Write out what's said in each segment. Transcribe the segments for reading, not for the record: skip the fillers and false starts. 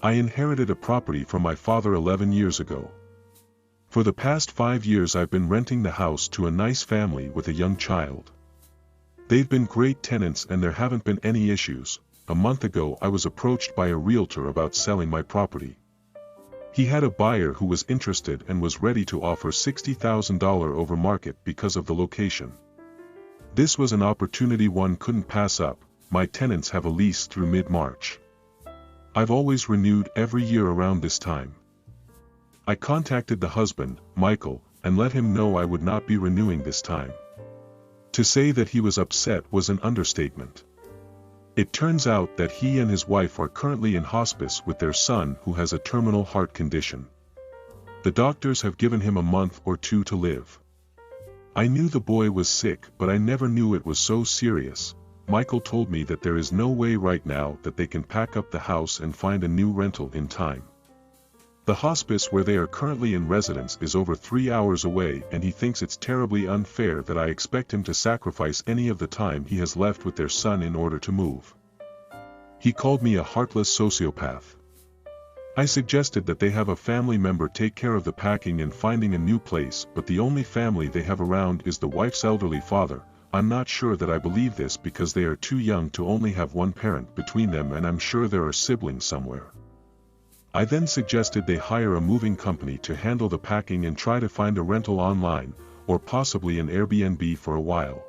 I inherited a property from my father 11 years ago. For the past 5 years I've been renting the house to a nice family with a young child. They've been great tenants and there haven't been any issues. A month ago I was approached by a realtor about selling my property. He had a buyer who was interested and was ready to offer $60,000 over market because of the location. This was an opportunity one couldn't pass up. My tenants have a lease through mid-March. I've always renewed every year around this time. I contacted the husband, Michael, and let him know I would not be renewing this time. To say that he was upset was an understatement. It turns out that he and his wife are currently in hospice with their son who has a terminal heart condition. The doctors have given him a month or 2 to live. I knew the boy was sick, but I never knew it was so serious. Michael told me that there is no way right now that they can pack up the house and find a new rental in time. The hospice where they are currently in residence is over 3 hours away, and he thinks it's terribly unfair that I expect him to sacrifice any of the time he has left with their son in order to move. He called me a heartless sociopath. I suggested that they have a family member take care of the packing and finding a new place, but the only family they have around is the wife's elderly father. I'm not sure that I believe this because they are too young to only have one parent between them, and I'm sure there are siblings somewhere. I then suggested they hire a moving company to handle the packing and try to find a rental online, or possibly an Airbnb for a while.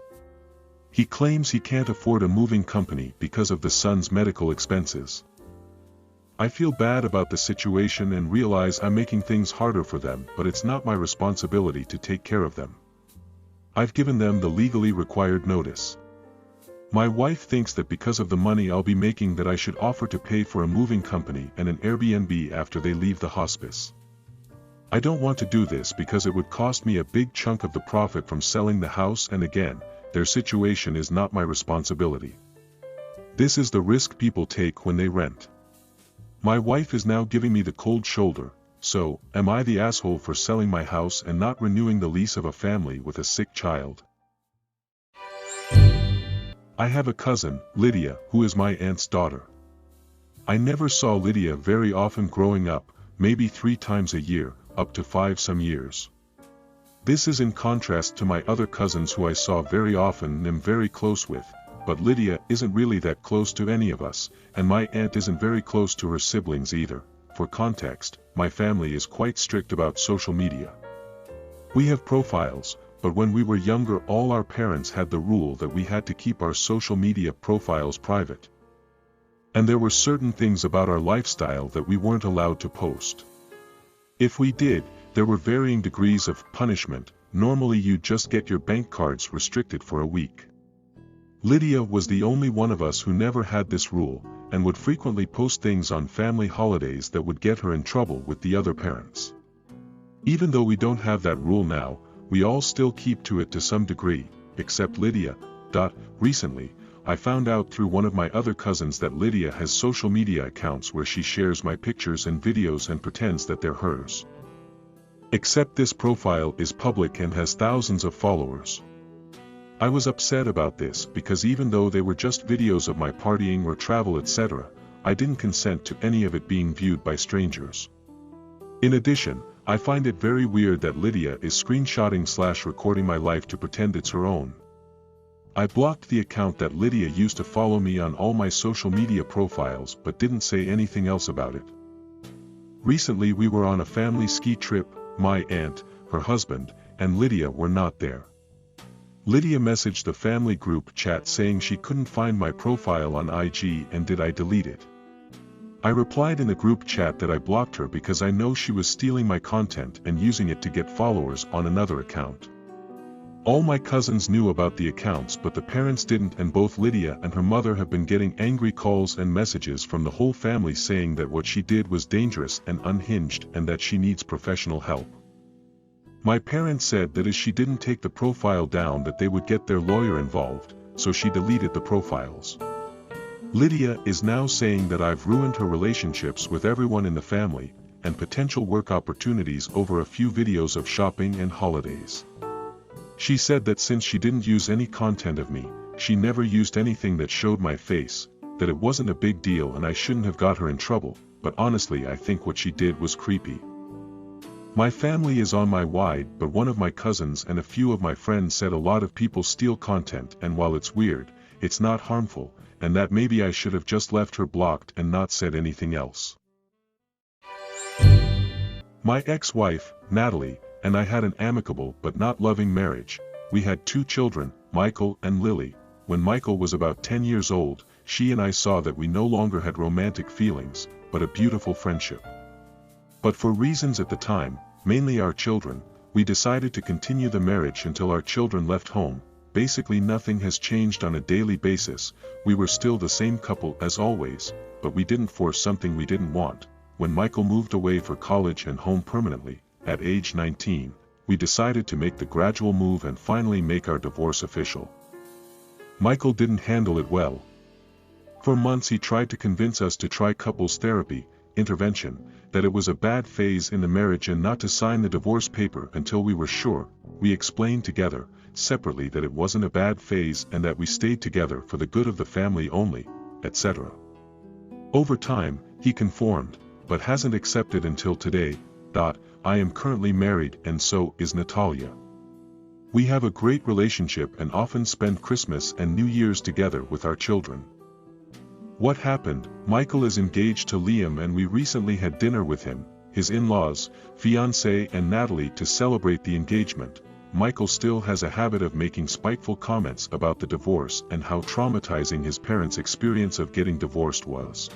He claims he can't afford a moving company because of the son's medical expenses. I feel bad about the situation and realize I'm making things harder for them, but it's not my responsibility to take care of them. I've given them the legally required notice. My wife thinks that because of the money I'll be making that I should offer to pay for a moving company and an Airbnb after they leave the hospice. I don't want to do this because it would cost me a big chunk of the profit from selling the house, and again, their situation is not my responsibility. This is the risk people take when they rent. My wife is now giving me the cold shoulder, so, am I the asshole for selling my house and not renewing the lease of a family with a sick child? I have a cousin, Lydia, who is my aunt's daughter. I never saw Lydia very often growing up, maybe 3 times a year, up to 5 some years. This is in contrast to my other cousins who I saw very often and am very close with, but Lydia isn't really that close to any of us, and my aunt isn't very close to her siblings either. For context, my family is quite strict about social media. We have profiles, but when we were younger all our parents had the rule that we had to keep our social media profiles private. And there were certain things about our lifestyle that we weren't allowed to post. If we did, there were varying degrees of punishment. Normally you'd just get your bank cards restricted for a week. Lydia was the only one of us who never had this rule, and would frequently post things on family holidays that would get her in trouble with the other parents. Even though we don't have that rule now, we all still keep to it to some degree, except Lydia. Recently, I found out through one of my other cousins that Lydia has social media accounts where she shares my pictures and videos and pretends that they're hers. Except this profile is public and has thousands of followers. I was upset about this because even though they were just videos of my partying or travel etc., I didn't consent to any of it being viewed by strangers. In addition, I find it very weird that Lydia is screenshotting/recording my life to pretend it's her own. I blocked the account that Lydia used to follow me on all my social media profiles but didn't say anything else about it. Recently we were on a family ski trip. My aunt, her husband, and Lydia were not there. Lydia messaged the family group chat saying she couldn't find my profile on IG and did I delete it. I replied in the group chat that I blocked her because I know she was stealing my content and using it to get followers on another account. All my cousins knew about the accounts but the parents didn't, and both Lydia and her mother have been getting angry calls and messages from the whole family saying that what she did was dangerous and unhinged and that she needs professional help. My parents said that if she didn't take the profile down that they would get their lawyer involved, so she deleted the profiles. Lydia is now saying that I've ruined her relationships with everyone in the family, and potential work opportunities over a few videos of shopping and holidays. She said that since she didn't use any content of me, she never used anything that showed my face, that it wasn't a big deal and I shouldn't have got her in trouble, but honestly I think what she did was creepy. My family is on my wide, but one of my cousins and a few of my friends said a lot of people steal content, and while it's weird, it's not harmful, and that maybe I should have just left her blocked and not said anything else. My ex-wife, Natalie, and I had an amicable but not loving marriage. We had 2 children, Michael and Lily. When Michael was about 10 years old, she and I saw that we no longer had romantic feelings, but a beautiful friendship. But for reasons at the time, mainly our children, we decided to continue the marriage until our children left home. Basically nothing has changed on a daily basis, we were still the same couple as always, but we didn't force something we didn't want. When Michael moved away for college and home permanently, at age 19, we decided to make the gradual move and finally make our divorce official. Michael didn't handle it well. For months he tried to convince us to try couples therapy, intervention, that it was a bad phase in the marriage and not to sign the divorce paper until we were sure. We explained together, separately, that it wasn't a bad phase and that we stayed together for the good of the family only, etc. Over time, he conformed, but hasn't accepted until today. I am currently married and so is Natalia. We have a great relationship and often spend Christmas and New Year's together with our children. What happened? Michael is engaged to Liam and we recently had dinner with him, his in-laws, fiancé and Natalie to celebrate the engagement. Michael still has a habit of making spiteful comments about the divorce and how traumatizing his parents' experience of getting divorced was.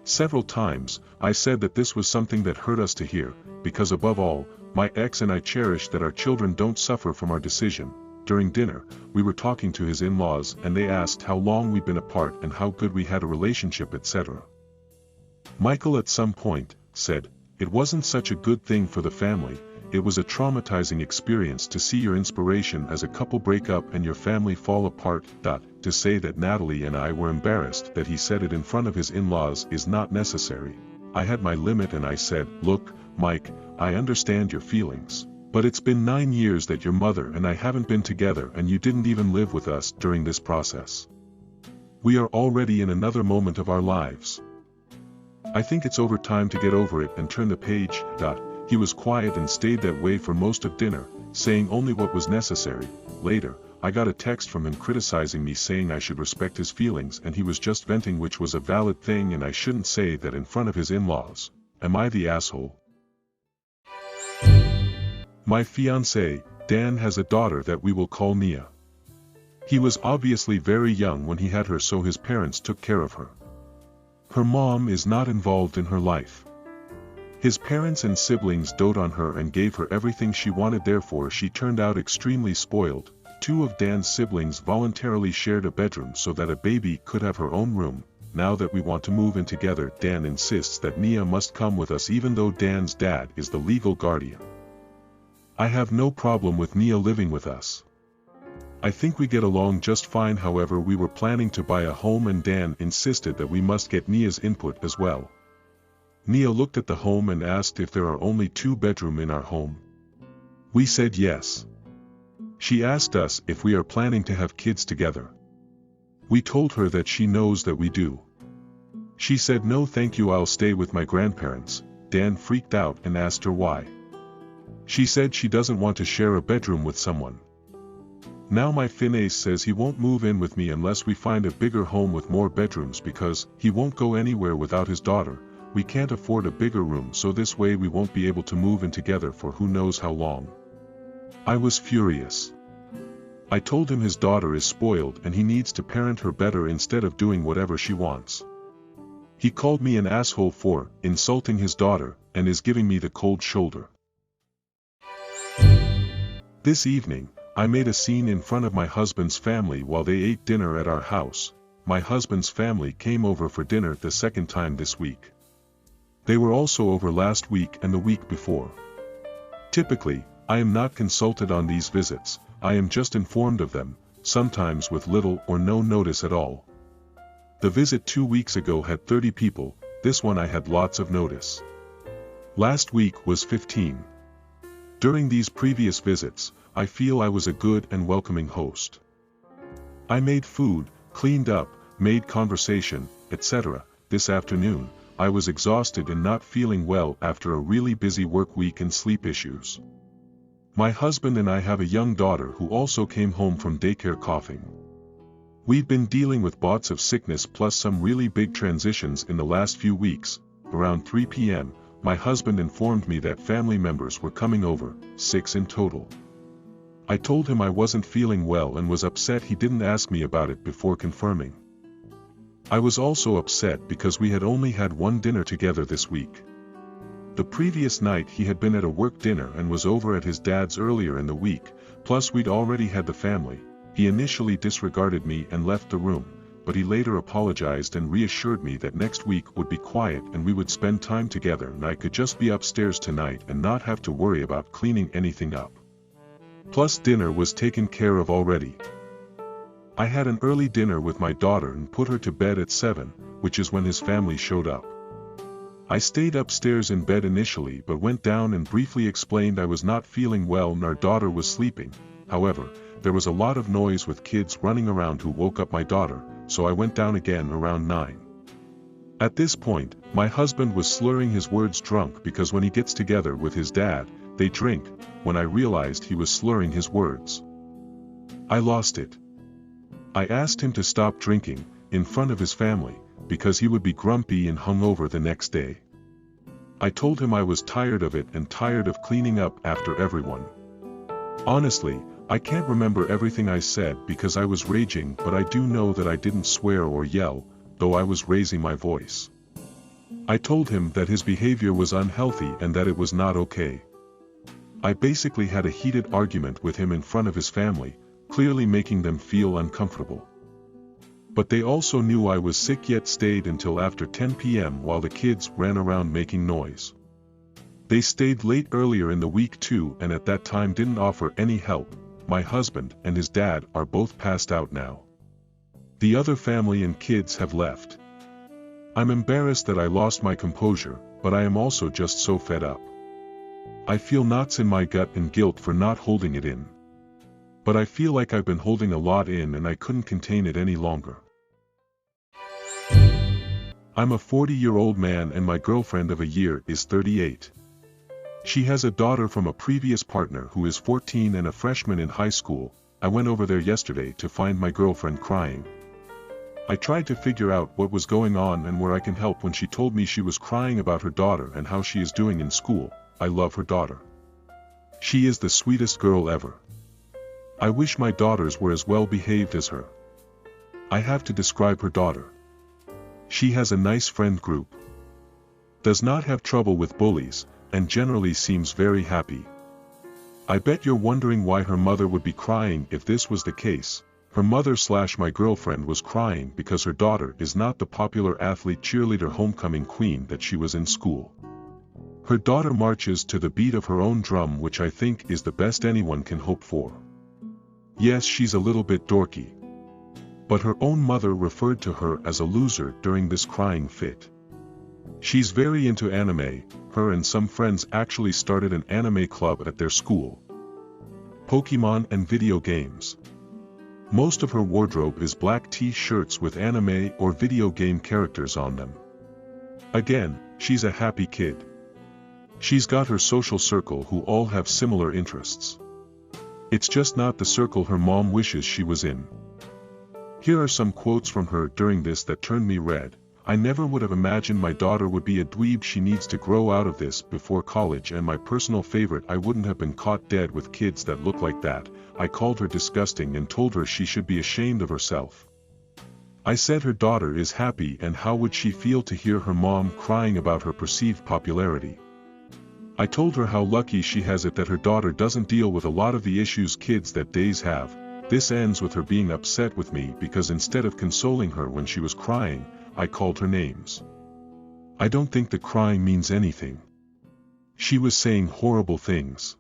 Several times, I said that this was something that hurt us to hear, because above all, my ex and I cherish that our children don't suffer from our decision. During dinner, we were talking to his in-laws and they asked how long we'd been apart and how good we had a relationship, etc. Michael at some point said, "It wasn't such a good thing for the family, it was a traumatizing experience to see your inspiration as a couple break up and your family fall apart." To say that Natalie and I were embarrassed that he said it in front of his in-laws is not necessary. I had my limit and I said, "Look, Mike, I understand your feelings, but it's been 9 years that your mother and I haven't been together and you didn't even live with us during this process. We are already in another moment of our lives. I think it's over time to get over it and turn the page." He was quiet and stayed that way for most of dinner, saying only what was necessary. Later, I got a text from him criticizing me, saying I should respect his feelings and he was just venting, which was a valid thing and I shouldn't say that in front of his in-laws. Am I the asshole? My fiancé, Dan, has a daughter that we will call Nia. He was obviously very young when he had her, so his parents took care of her. Her mom is not involved in her life. His parents and siblings dote on her and gave her everything she wanted, therefore she turned out extremely spoiled. 2 of Dan's siblings voluntarily shared a bedroom so that a baby could have her own room. Now that we want to move in together, Dan insists that Nia must come with us even though Dan's dad is the legal guardian. I have no problem with Nia living with us. I think we get along just fine. However, we were planning to buy a home and Dan insisted that we must get Nia's input as well. Nia looked at the home and asked if there are only 2 bedrooms in our home. We said yes. She asked us if we are planning to have kids together. We told her that she knows that we do. She said no thank you, I'll stay with my grandparents. Dan freaked out and asked her why. She said she doesn't want to share a bedroom with someone. Now my fiancé says he won't move in with me unless we find a bigger home with more bedrooms because he won't go anywhere without his daughter. We can't afford a bigger room, so this way we won't be able to move in together for who knows how long. I was furious. I told him his daughter is spoiled and he needs to parent her better instead of doing whatever she wants. He called me an asshole for insulting his daughter and is giving me the cold shoulder. This evening, I made a scene in front of my husband's family while they ate dinner at our house. My husband's family came over for dinner the second time this week. They were also over last week and the week before. Typically, I am not consulted on these visits, I am just informed of them, sometimes with little or no notice at all. The visit 2 weeks ago had 30 people, this one I had lots of notice. Last week was 15. During these previous visits, I feel I was a good and welcoming host. I made food, cleaned up, made conversation, etc. This afternoon, I was exhausted and not feeling well after a really busy work week and sleep issues. My husband and I have a young daughter who also came home from daycare coughing. We've been dealing with bouts of sickness plus some really big transitions in the last few weeks. Around 3 p.m., my husband informed me that family members were coming over, 6 in total. I told him I wasn't feeling well and was upset he didn't ask me about it before confirming. I was also upset because we had only had one dinner together this week. The previous night he had been at a work dinner and was over at his dad's earlier in the week, plus we'd already had the family. He initially disregarded me and left the room, but he later apologized and reassured me that next week would be quiet and we would spend time together and I could just be upstairs tonight and not have to worry about cleaning anything up. Plus dinner was taken care of already. I had an early dinner with my daughter and put her to bed at 7, which is when his family showed up. I stayed upstairs in bed initially but went down and briefly explained I was not feeling well and our daughter was sleeping. However, there was a lot of noise with kids running around who woke up my daughter, so I went down again around 9. At this point, my husband was slurring his words drunk because when he gets together with his dad, they drink. When I realized he was slurring his words, I lost it. I asked him to stop drinking, in front of his family, because he would be grumpy and hungover the next day. I told him I was tired of it and tired of cleaning up after everyone. Honestly, I can't remember everything I said because I was raging, but I do know that I didn't swear or yell, though I was raising my voice. I told him that his behavior was unhealthy and that it was not okay. I basically had a heated argument with him in front of his family, clearly making them feel uncomfortable. But they also knew I was sick yet stayed until after 10 p.m. while the kids ran around making noise. They stayed late earlier in the week too and at that time didn't offer any help. My husband and his dad are both passed out now. The other family and kids have left. I'm embarrassed that I lost my composure, but I am also just so fed up. I feel knots in my gut and guilt for not holding it in. But I feel like I've been holding a lot in and I couldn't contain it any longer. I'm a 40-year-old man and my girlfriend of a year is 38. She has a daughter from a previous partner who is 14 and a freshman in high school. I went over there yesterday to find my girlfriend crying. I tried to figure out what was going on and where I can help when she told me she was crying about her daughter and how she is doing in school. I love her daughter. She is the sweetest girl ever. I wish my daughters were as well behaved as her. I have to describe her daughter. She has a nice friend group. Does not have trouble with bullies, and generally seems very happy. I bet you're wondering why her mother would be crying if this was the case. Her mother/my girlfriend was crying because her daughter is not the popular athlete cheerleader homecoming queen that she was in school. Her daughter marches to the beat of her own drum, which I think is the best anyone can hope for. Yes, she's a little bit dorky. But her own mother referred to her as a loser during this crying fit. She's very into anime. Her and some friends actually started an anime club at their school. Pokemon and video games. Most of her wardrobe is black t-shirts with anime or video game characters on them. Again, she's a happy kid. She's got her social circle who all have similar interests. It's just not the circle her mom wishes she was in. Here are some quotes from her during this that turned me red. I never would have imagined my daughter would be a dweeb. She needs to grow out of this before college. And my personal favorite, I wouldn't have been caught dead with kids that look like that. I called her disgusting and told her she should be ashamed of herself. I said her daughter is happy and how would she feel to hear her mom crying about her perceived popularity. I told her how lucky she has it that her daughter doesn't deal with a lot of the issues kids that days have. This ends with her being upset with me because instead of consoling her when she was crying, I called her names. I don't think the crying means anything. She was saying horrible things.